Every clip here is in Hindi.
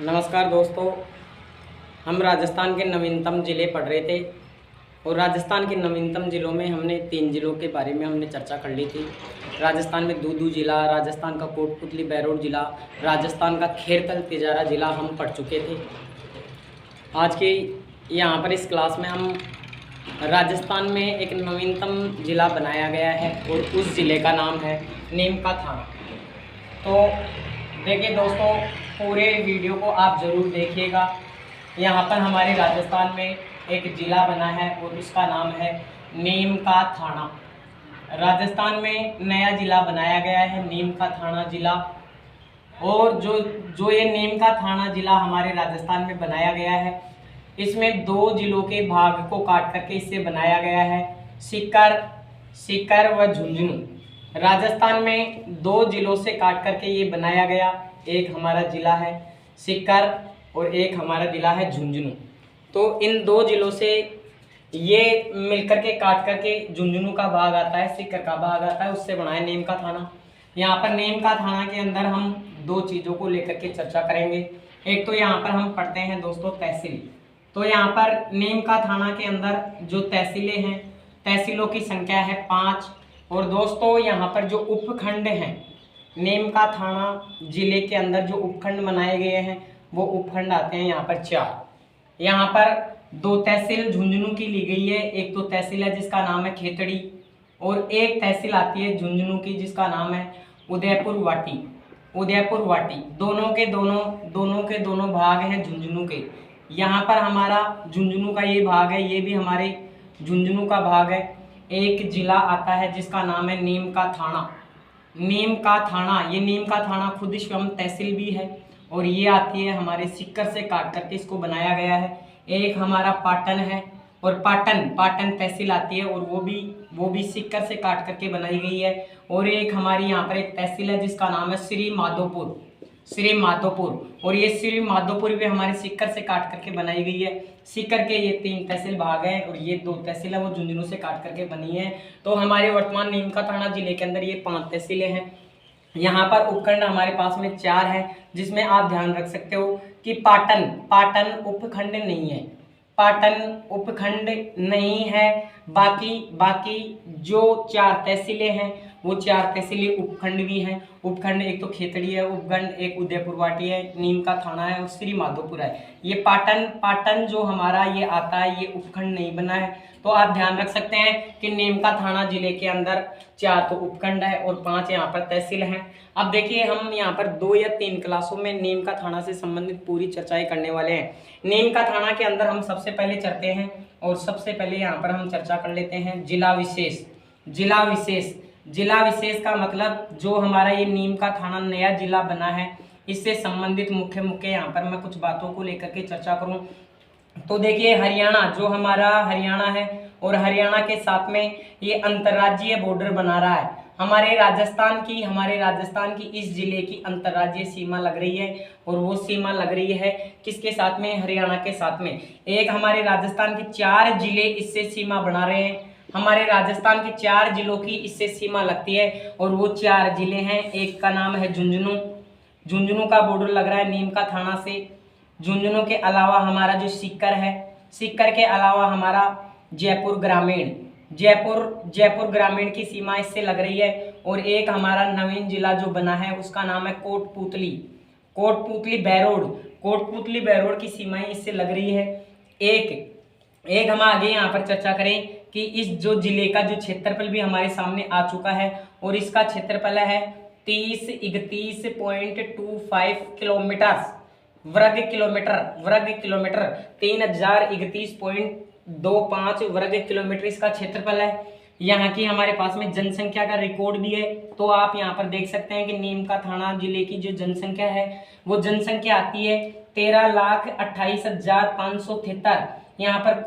नमस्कार दोस्तों। हम राजस्थान के नवीनतम ज़िले पढ़ रहे थे और राजस्थान के नवीनतम ज़िलों में हमने 3 ज़िलों के बारे में हमने चर्चा कर ली थी। राजस्थान में दूदू ज़िला, राजस्थान का कोटपुतली बैरोड ज़िला, राजस्थान का खेरकल तिजारा ज़िला हम पढ़ चुके थे। आज के यहाँ पर इस क्लास में हम राजस्थान में एक नवीनतम ज़िला बनाया गया है और उस ज़िले का नाम है नीम का थाना। तो देखिए दोस्तों, पूरे वीडियो को आप ज़रूर देखिएगा। यहाँ पर हमारे राजस्थान में एक ज़िला बना है और उसका नाम है नीम का थाना। राजस्थान में नया ज़िला बनाया गया है नीम का थाना ज़िला। और जो ये नीम का थाना ज़िला हमारे राजस्थान में बनाया गया है, इसमें 2 ज़िलों के भाग को काट करके इसे बनाया गया है, सीकर व झुंझुनू। राजस्थान में 2 ज़िलों से काट करके ये बनाया गया। एक हमारा ज़िला है सीकर और एक हमारा ज़िला है झुंझुनू। तो इन 2 ज़िलों से ये मिलकर के काट करके झुंझुनू का भाग आता है, सीकर का भाग आता है, उससे बना है नीम का थाना। यहाँ पर नीम का थाना के अंदर हम 2 चीज़ों को लेकर के चर्चा करेंगे। एक तो यहाँ पर हम पढ़ते हैं दोस्तों तहसील। तो यहाँ पर नीम का थाना के अंदर जो तहसीलें हैं, तहसीलों की संख्या है 5। और दोस्तों यहाँ पर जो उपखंड हैं, नीम का थाना जिले के अंदर जो उपखंड बनाए गए हैं वो उपखंड आते हैं यहाँ पर 4। यहाँ पर 2 तहसील झुंझुनू की ली गई है। एक तो तहसील है जिसका नाम है खेतड़ी और एक तहसील आती है झुंझुनू की जिसका नाम है उदयपुर वाटी। दोनों के दोनों भाग हैं झुंझुनू के। यहाँ पर हमारा झुंझुनू का ये भाग है, ये भी हमारे झुंझुनू का भाग है। एक जिला आता है जिसका नाम है नीम का थाना। ये नीम का थाना खुद स्वयं तहसील भी है और ये आती है हमारे सीकर से काट करके इसको बनाया गया है। एक हमारा पाटन है और पाटन तहसील आती है और वो भी सीकर से काट करके बनाई गई है। और एक हमारी यहाँ पर एक तहसील है जिसका नाम है श्री माधोपुर और ये श्री माधोपुर भी हमारे सीकर से काट करके बनाई गई है। सीकर के ये 3 तहसील भाग हैं और ये 2 तहसील है वो झुंझुनू से काट करके बनी है। तो हमारे वर्तमान नीम का थाना जिले के अंदर ये 5 तहसीलें हैं। यहाँ पर उपखंड हमारे पास में 4 है, जिसमें आप ध्यान रख सकते हो कि पाटन उपखंड नहीं है, बाकी जो 4 तहसीलें हैं वो 4 तहसीलें उपखंड भी हैं। उपखंड एक तो खेतड़ी है, उपखंड एक उदयपुर वाटी है, नीम का थाना है और श्री माधोपुर है। ये पाटन जो हमारा ये आता है ये उपखंड नहीं बना है। तो आप ध्यान रख सकते हैं कि नीम का थाना जिले के अंदर 4 तो उपखंड है और 5 यहाँ पर तहसील हैं। अब देखिए, हम यहाँ पर 2 या 3 क्लासों में नीम का थाना से संबंधित पूरी चर्चाएं करने वाले हैं। नीम का थाना के अंदर हम सबसे पहले चलते हैं और सबसे पहले यहाँ पर हम चर्चा कर लेते हैं जिला विशेष का मतलब जो हमारा ये नीम का थाना नया जिला बना है, इससे संबंधित मुख्य यहाँ पर मैं कुछ बातों को लेकर के चर्चा करूँ। तो देखिए, हरियाणा जो हमारा हरियाणा है और हरियाणा के साथ में ये अंतर्राज्यीय बॉर्डर बना रहा है। हमारे राजस्थान की इस जिले की अंतर्राज्यीय सीमा लग रही है और वो सीमा लग रही है किसके साथ में? हरियाणा के साथ में। एक हमारे राजस्थान के 4 जिले इससे सीमा बना रहे हैं। हमारे राजस्थान के 4 जिलों की इससे सीमा लगती है और वो 4 जिले हैं। एक का नाम है झुंझुनू का बॉर्डर लग रहा है नीम का थाना से। झुंझुनू के अलावा हमारा जो सीकर है, सीकर के अलावा हमारा जयपुर ग्रामीण की सीमा इससे लग रही है। और एक हमारा नवीन जिला जो बना है उसका नाम है कोटपुतली बैरोड की सीमाएं इससे लग रही है। एक हम आगे यहाँ पर चर्चा करें कि इस जो जिले का जो क्षेत्रफल भी हमारे सामने आ चुका है और इसका क्षेत्रफल है 3031.25 वर्ग किलोमीटर 3031.25 वर्ग किलोमीटर इसका क्षेत्रफल है। यहाँ की हमारे पास में जनसंख्या का रिकॉर्ड भी है। तो आप यहाँ पर देख सकते हैं कि नीम का थाना जिले की जो जनसंख्या है वो जनसंख्या आती है 13,28,573। यहाँ पर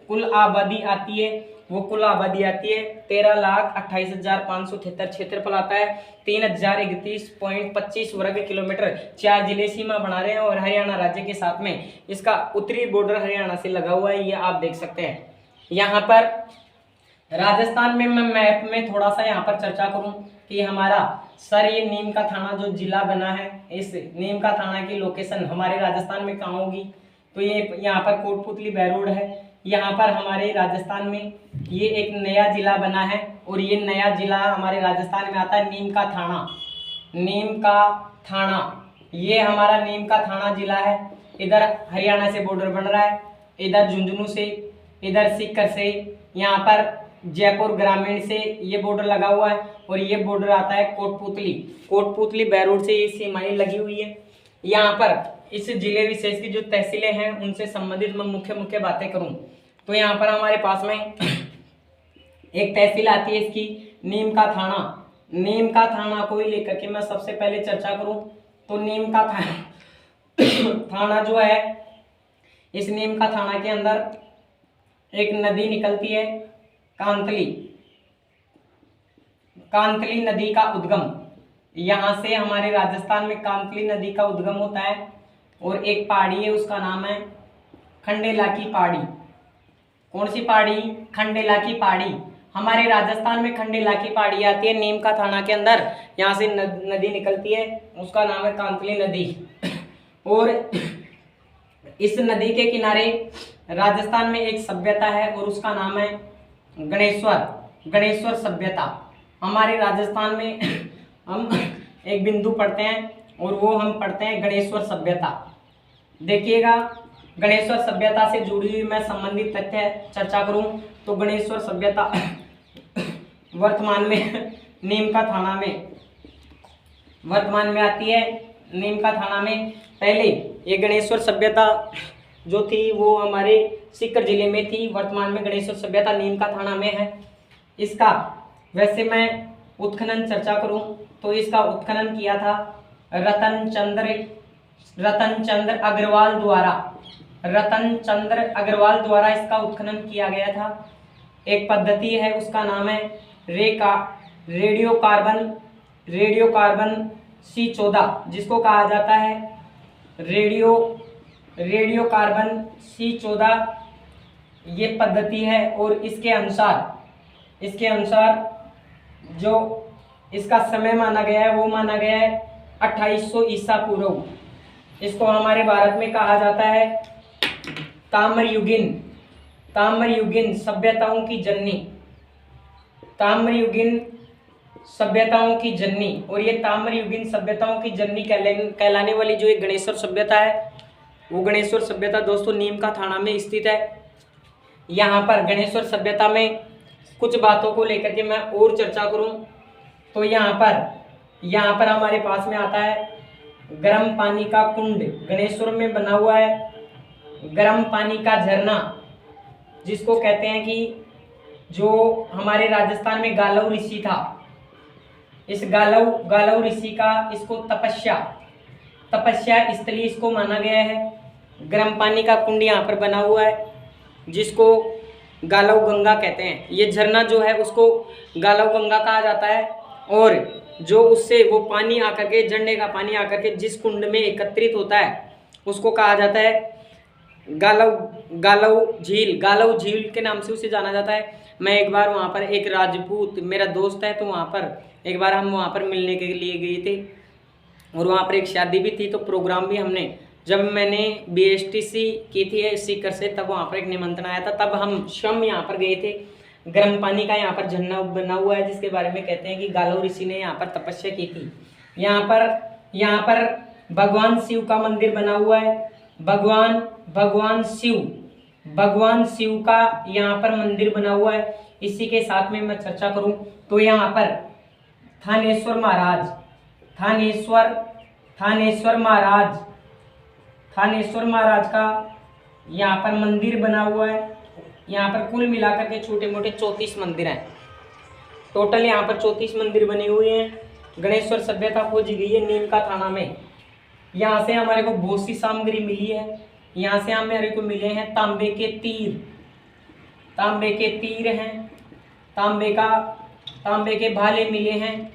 कुल आबादी आती है, वो कुल आबादी आती है 13,28,573। क्षेत्रफल आता है 3031.25 वर्ग किलोमीटर। 4 जिले सीमा बना रहे हैं और हरियाणा राज्य के साथ में इसका उत्तरी बॉर्डर हरियाणा से लगा हुआ है, ये आप देख सकते हैं। यहाँ पर राजस्थान में मैं मैप में थोड़ा सा यहाँ पर चर्चा करूं कि हमारा सर ये नीम का थाना जो जिला बना है, इस नीम का थाना की लोकेशन हमारे राजस्थान में कहाँ होगी? तो ये यहाँ पर कोटपुतली बैरोड है। यहाँ पर हमारे राजस्थान में ये एक नया जिला बना है और ये नया जिला हमारे राजस्थान में आता है नीम का थाना। नीम का थाना, ये हमारा नीम का थाना जिला है। इधर हरियाणा से बॉर्डर बन रहा है, इधर झुंझुनू से, इधर सीकर से, यहाँ पर जयपुर ग्रामीण से ये बॉर्डर लगा हुआ है और ये बॉर्डर आता है कोटपुतली, कोटपुतली बैरोड से ये सीमाएं लगी हुई है। यहाँ पर इस जिले विशेष की जो तहसीलें हैं उनसे संबंधित मैं मुख्य मुख्य बातें करूं तो यहाँ पर हमारे पास में एक तहसील आती है इसकी नीम का थाना। नीम का थाना को ही लेकर के मैं सबसे पहले चर्चा करूं तो नीम का थाना जो है, इस नीम का थाना के अंदर एक नदी निकलती है, कांतली, कांतली नदी का उद्गम। यहाँ से हमारे राजस्थान में कांतली नदी का उद्गम होता है और एक पहाड़ी है उसका नाम है खंडेला की पहाड़ी। कौन सी पहाड़ी? खंडेला की पहाड़ी। हमारे राजस्थान में खंडेला की पहाड़ी आती है नीम का थाना के अंदर, यहाँ से नदी निकलती है, उसका नाम है कांतली नदी। और इस नदी के किनारे राजस्थान में एक सभ्यता है और उसका नाम है गणेश्वर सभ्यता। हमारे राजस्थान में हम एक बिंदु पढ़ते हैं और वो हम पढ़ते हैं गणेश्वर सभ्यता। देखिएगा, गणेश्वर सभ्यता से जुड़ी हुई मैं संबंधित तथ्य चर्चा करूं तो गणेश्वर सभ्यता वर्तमान में नीम का थाना में वर्तमान में आती है। नीम का थाना में पहले ये गणेश्वर सभ्यता जो थी वो हमारे सीकर जिले में थी, वर्तमान में गणेश्वर सभ्यता नीम का थाना में है। इसका वैसे मैं उत्खनन चर्चा करूं तो इसका उत्खनन किया था रतन चंद्र अग्रवाल द्वारा इसका उत्खनन किया गया था। एक पद्धति है उसका नाम है रेडियो कार्बन C14, जिसको कहा जाता है रेडियो कार्बन C14। ये पद्धति है और इसके अनुसार जो इसका समय माना गया है वो माना गया है 2800 ईसा पूर्व। इसको हमारे भारत में कहा जाता है ताम्रयुगीन सभ्यताओं की जननी। और ये ताम्रयुगीन सभ्यताओं की जननी कहलाने वाली जो एक गणेश्वर सभ्यता है, वो गणेश्वर सभ्यता दोस्तों नीम का थाना में स्थित है। यहाँ पर गणेश्वर सभ्यता में कुछ बातों को लेकर के मैं और चर्चा करूं तो यहाँ पर हमारे पास में आता है गर्म पानी का कुंड, गणेश्वर में बना हुआ है गर्म पानी का झरना, जिसको कहते हैं कि जो हमारे राजस्थान में गालव ऋषि था, इस गालव ऋषि का इसको तपस्या स्थली इसको माना गया है। गर्म पानी का कुंड यहाँ पर बना हुआ है जिसको गालव गंगा कहते हैं। ये झरना जो है उसको गालव गंगा कहा जाता है और जो उससे वो पानी आकर के, झरने का पानी आकर के जिस कुंड में एकत्रित होता है उसको कहा जाता है गालव झील के नाम से उसे जाना जाता है। मैं एक बार वहाँ पर एक राजपूत मेरा दोस्त है तो वहाँ पर एक बार हम वहाँ पर मिलने के लिए गए थे और वहाँ पर एक शादी भी थी, तो प्रोग्राम भी हमने, जब मैंने BSTC की थी सीकर से, तब वहाँ पर एक निमंत्रण आया था, तब हम स्वयं यहाँ पर गए थे। गर्म पानी का यहाँ पर झरना बना हुआ है जिसके बारे में कहते हैं कि गालव ऋषि ने यहाँ पर तपस्या की थी। यहाँ पर भगवान शिव का मंदिर बना हुआ है। भगवान शिव का यहाँ पर मंदिर बना हुआ है। इसी के साथ में मैं चर्चा करूं तो यहाँ पर थानेश्वर महाराज का यहाँ पर मंदिर बना हुआ है। यहाँ पर कुल मिलाकर के छोटे मोटे 34 मंदिर हैं। टोटल यहाँ पर 34 मंदिर बने हुए हैं। गणेश्वर सभ्यता खोजी गई है नीम का थाना में। यहाँ से हमारे को बहुत सी सामग्री मिली है। यहाँ से हमारे को मिले हैं तांबे के तीर हैं, तांबे के भाले मिले हैं,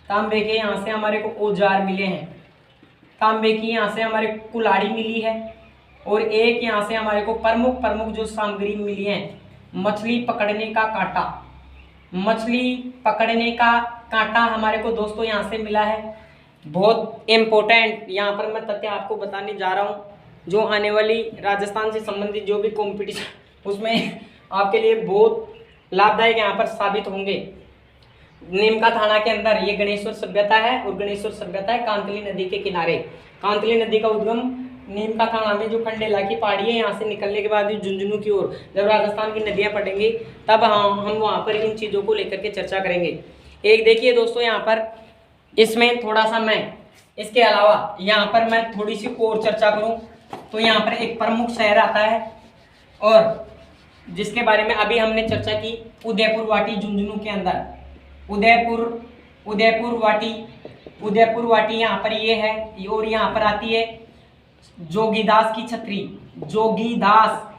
तांबे के यहाँ से हमारे को औजार मिले हैं, तांबे की यहाँ से हमारे कुल्हाड़ी मिली है और एक यहाँ से हमारे को प्रमुख जो सामग्री मिली है मछली पकड़ने का कांटा। मछली पकड़ने का कांटा हमारे को दोस्तों यहाँ से मिला है। बहुत इम्पोर्टेंट यहाँ पर मैं तथ्य आपको बताने जा रहा हूँ, जो आने वाली राजस्थान से संबंधित जो भी कंपटीशन उसमें आपके लिए बहुत लाभदायक यहाँ पर साबित होंगे। नीमका थाना के अंदर ये गणेश्वर सभ्यता है और गणेश्वर सभ्यता है कांतली नदी के किनारे। कांतली नदी का उद्गम नीमका थाना में जो खंडेला की पहाड़ी है यहाँ से निकलने के बाद झुंझुनू की ओर जब राजस्थान की नदियाँ पड़ेंगी तब हम वहाँ पर इन चीज़ों को लेकर के चर्चा करेंगे। एक देखिए दोस्तों यहाँ पर इसमें थोड़ा सा मैं इसके अलावा यहाँ पर मैं थोड़ी सी और चर्चा करूँ तो यहाँ पर एक प्रमुख शहर आता है और जिसके बारे में अभी हमने चर्चा की, उदयपुर वाटी झुंझुनू के अंदर उदयपुर वाटी यहाँ पर ये है और यहाँ पर आती है जोगीदास की छतरी। जोगीदास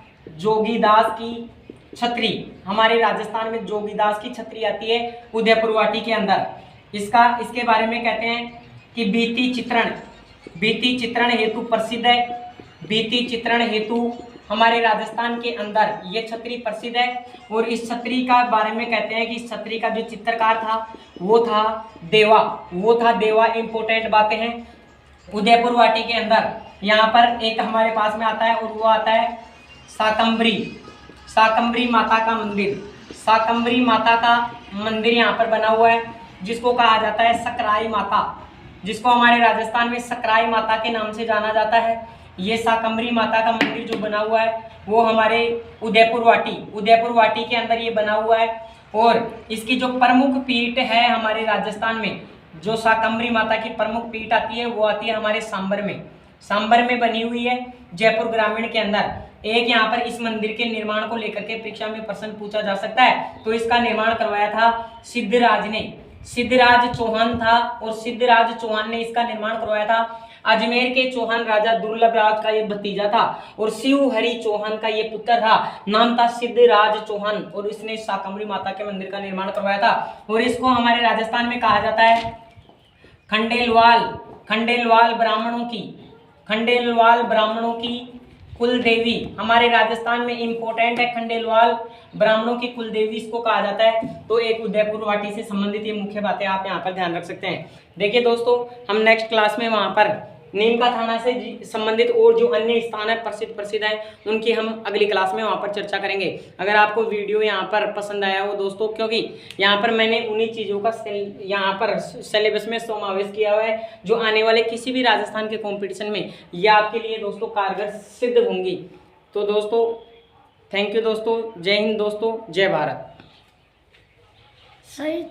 की छतरी हमारे राजस्थान में जोगीदास की छतरी आती है उदयपुर वाटी के अंदर। इसके बारे में कहते हैं कि भित्ति चित्रण हेतु प्रसिद्ध है। भित्ति चित्रण हेतु हमारे राजस्थान के अंदर ये छतरी प्रसिद्ध है और इस छतरी का बारे में कहते हैं कि इस छतरी का जो चित्रकार था वो था देवा। इंपोर्टेंट बातें हैं। उदयपुर वाटी के अंदर यहाँ पर एक हमारे पास में आता है और वो आता है शाकंभरी माता का मंदिर। शाकंभरी माता का मंदिर यहाँ पर बना हुआ है जिसको कहा जाता है सकराई माता, जिसको हमारे राजस्थान में सकराई माता के नाम से जाना जाता है। ये शाकंभरी माता का मंदिर जो बना हुआ है वो हमारे उदयपुर वाटी के अंदर ये बना हुआ है। और इसकी जो प्रमुख पीठ है हमारे राजस्थान में, जो शाकंभरी माता की प्रमुख पीठ आती है वो आती है हमारे सांबर में बनी हुई है जयपुर ग्रामीण के अंदर। एक यहाँ पर इस मंदिर के निर्माण को लेकर के परीक्षा में प्रश्न पूछा जा सकता है। तो इसका निर्माण करवाया था सिद्धराज चौहान था और सिद्धराज चौहान ने इसका निर्माण करवाया था। अजमेर के चौहान राजा दुर्लभ राज का ये भतीजा था और शिवहरि चौहान का ये पुत्र था। नाम था सिद्धराज चौहान और इसने शाकंभरी माता के मंदिर का निर्माण करवाया था। और इसको हमारे राजस्थान में कहा जाता है खंडेलवाल ब्राह्मणों की कुल देवी। हमारे राजस्थान में इंपॉर्टेंट है खंडेलवाल ब्राह्मणों की कुल देवी इसको कहा जाता है। तो एक उदयपुर वाटी से संबंधित ये मुख्य बातें आप यहाँ पर ध्यान रख सकते हैं। देखिए दोस्तों, हम नेक्स्ट क्लास में वहाँ पर नीमका थाना से संबंधित और जो अन्य स्थान है प्रसिद्ध है उनकी हम अगली क्लास में वहाँ पर चर्चा करेंगे। अगर आपको वीडियो यहाँ पर पसंद आया हो दोस्तों, क्योंकि यहाँ पर मैंने उन्हीं चीज़ों का यहाँ पर सिलेबस में समावेश किया हुआ है जो आने वाले किसी भी राजस्थान के कॉम्पिटिशन में ये आपके लिए दोस्तों कारगर सिद्ध होंगी। तो दोस्तों थैंक यू दोस्तों, जय हिंद दोस्तों, जय भारत। सही तो